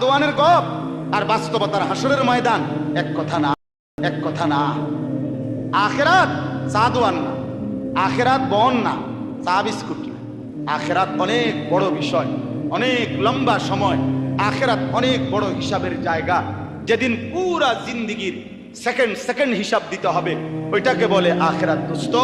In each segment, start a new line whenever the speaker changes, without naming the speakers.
দোয়ানের গপ আর বাস্তবতার হাসরের ময়দান এক কথা না, এক কথা না। আখেরাত চা দোয়ান না, আখেরাত বন না, চা বিস্কুট না। আখেরাত অনেক বড় বিষয়, অনেক লম্বা সময়। আখেরাত অনেক বড় হিসাবের জায়গা, যেদিন পুরা জিন্দিগির সেকেন্ড সেকেন্ড হিসাব দিতে হবে, ওইটাকে বলে আখেরাত। দোস্ত,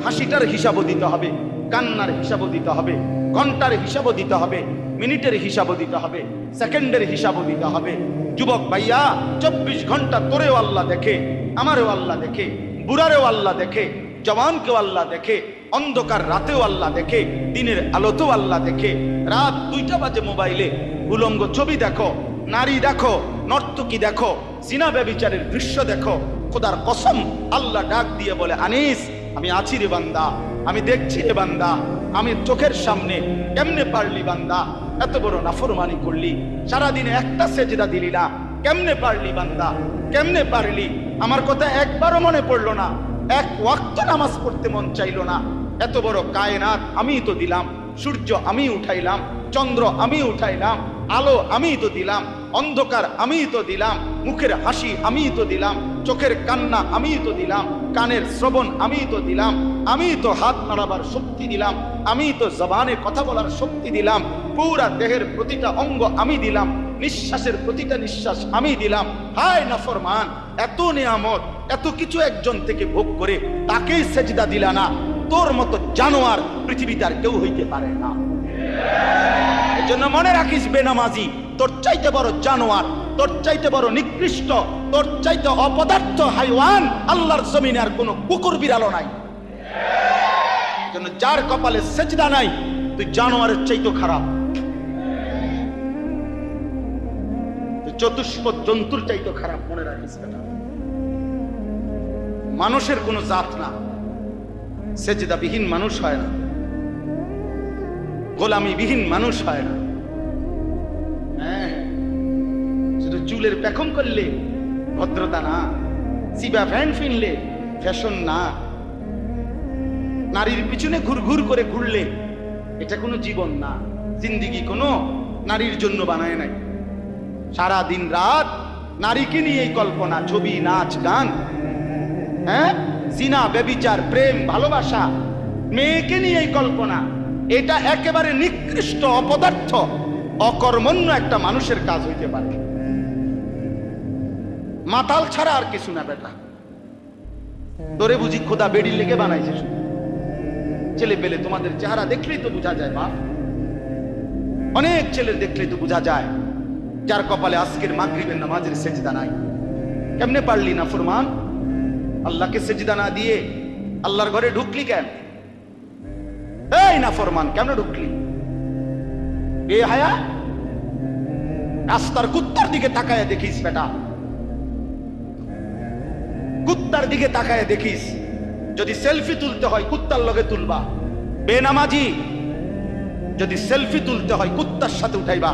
হাসিটার হিসাবও দিতে হবে, কান্নার হিসাবও দিতে হবে, ঘন্টার হিসাবও দিতে হবে, মিনিটের হিসাবও দিতে হবে, সেকেন্ডের হিসাবও দিতে হবে। যুবক ভাইয়া, 24 ঘন্টা তোরেও আল্লাহ দেখে, আমারেও আল্লাহ দেখে, বুড়ারেও আল্লাহ দেখে, জওয়ানকেও আল্লাহ দেখে, অন্ধকার রাতেও আল্লাহ দেখে, দিনের আলোতেও আল্লাহ দেখে। রাত 2টা বাজে মোবাইলে উলঙ্গ ছবি দেখো, নারী দেখো, নর্তকী দেখো, জিনা ব্যভিচারের দৃশ্য দেখো। খোদার কসম, আল্লাহ ডাক দিয়ে বলে, আনিস আমি আছি রে বান্দা, আমি দেখছি রে বান্দা, আমি চোখের সামনে। কেমনে পারলি বান্দা, এত বড় নাফরমানি করলি, সারাদিনে একটা সেজদা দিলি না, কেমনে পারলি বান্দা, কেমনে পারলি? আমার কথা একবারও মনে পড়লো না, এক ওয়াক্ত নামাজ পড়তে মন চাইলো না। এত বড় কায়নাত আমিই তো দিলাম, সূর্য আমি উঠাইলাম, চন্দ্র আমি উঠাইলাম, আলো আমি তো দিলাম, অন্ধকার আমি তো দিলাম, মুখের হাসি আমি তো দিলাম, চোখের কান্না আমি তো দিলাম, কানের শ্রবণ আমি তো দিলাম, আমি তো হাত নাড়াবার শক্তি দিলাম, আমি তো জবানে কথা বলার শক্তি দিলাম, পুরা দেহের প্রতিটা অঙ্গ আমি দিলাম, নিঃশ্বাসের প্রতিটা নিঃশ্বাস আমি দিলাম। হায় নাফরমান, এত নিয়ামত, এত কিছু একজন থেকে ভোগ করে তাকেই সেজদা দিলা না। তোর মতো জানোয়ার পৃথিবীতে আর কেউ হইতে পারে না। এজন্য মনে রাখিস বেনামাজি তোর চাইতে বড় জানোয়ার, তোর চাইতে বড় নিকৃষ্ট, তোর চাইতে অপদার্থ হাইওয়ান আল্লাহর জমিনে আর কোনো কুকুর বিড়ালও নাই। এজন্য যার কপালে সেজদা নাই, তুই জানোয়ারের চাইতে খারাপ, চতুষ্প জন্তুর চাইতে খারাপ। মনে রাখিস এটা। মানুষের কোনো জাত না, সেজদা বিহীন মানুষ হয় না, গোলামি বিহীন মানুষ হয় না। হ্যাঁ, শুধু চুলের পেখম করলে ভদ্রতা না, সিবা প্যান্ট ফিনলে ফ্যাশন না, নারীর পিছনে ঘুরঘুর করে ঘুরলে এটা কোনো জীবন না। জিন্দিগি কোনো নারীর জন্য বানায় নাই। সারা দিন রাত নারীকে নিয়ে এই কল্পনা, ছবি, নাচ, গান, হ্যাঁ, জিনা, ব্যভিচার, প্রেম, ভালোবাসা, মেয়েকে নিয়ে এই কল্পনা। এটা একেবারে নিকৃষ্ট, অপদার্থ, অকর্মণ্য একটা মানুষের কাজ হইতে পারে। মাতাল ছাড়া আর কিছু না বেটা। তোরে বুঝি খোদা বেড়ির লেগে বানাইছে শুধু। ছেলে পেলে তোমাদের চেহারা দেখলেই তো বোঝা যায় মা, অনেক ছেলের দেখলেই তো বোঝা যায় যার কপালে আজকের মাগরিবের নামাজের সেজদা নাই। কেমনে পারলি না ফরমান? আল্লাহকে সেজদা না দিয়ে আল্লাহর ঘরে ঢুকলি কেন? এই না ফরমান, কেমনে ঢুকলি? বেহায়া, রাস্তার কুত্তার দিকে তাকায় দেখিস বেটা, কুত্তার দিকে তাকায় দেখিস। যদি সেলফি তুলতে হয় কুত্তার লগে তুলবা। বেনামাজি, যদি সেলফি তুলতে হয় কুত্তার সাথে উঠাইবা,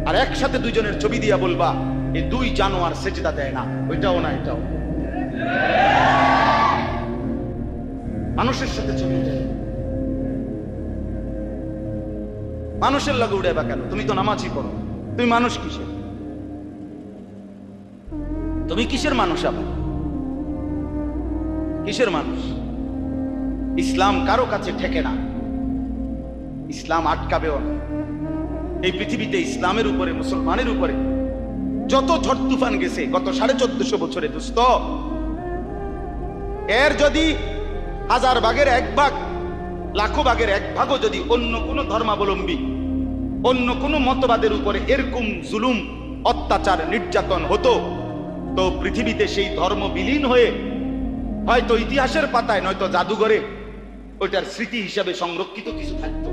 আর একসাথে দুইজনের ছবি দিয়া বলবা এই দুই জানোয়ার সেজদা দেয় না। ওইটাও না, এটাও। মানুষের সাথে ছবি উঠে, মানুষের লগে উঠাইবা কেন? তুমি তো নামাজই করো, তুমি মানুষ কিসের? তুমি কিসের মানুষ? আবার কিসের মানুষ? ইসলাম কারো কাছে ঠেকে না, ইসলাম আটকাবেও না। এই পৃথিবীতে ইসলামের উপরে, মুসলমানের উপরে যত ঝড় তুফান গেছে গত 1450 বছরে, দোস্ত, এর যদি 1000 ভাগের 1 ভাগ, লাখো ভাগের 1 ভাগও যদি অন্য কোন ধর্মাবলম্বী, অন্য কোন মতবাদের উপরে এরকম জুলুম, অত্যাচার, নির্যাতন হতো, তো পৃথিবীতে সেই ধর্ম বিলীন হয়ে হয়তো ইতিহাসের পাতায় নয়তো জাদুঘরে ওইটার স্মৃতি হিসাবে সংরক্ষিত কিছু থাকতো।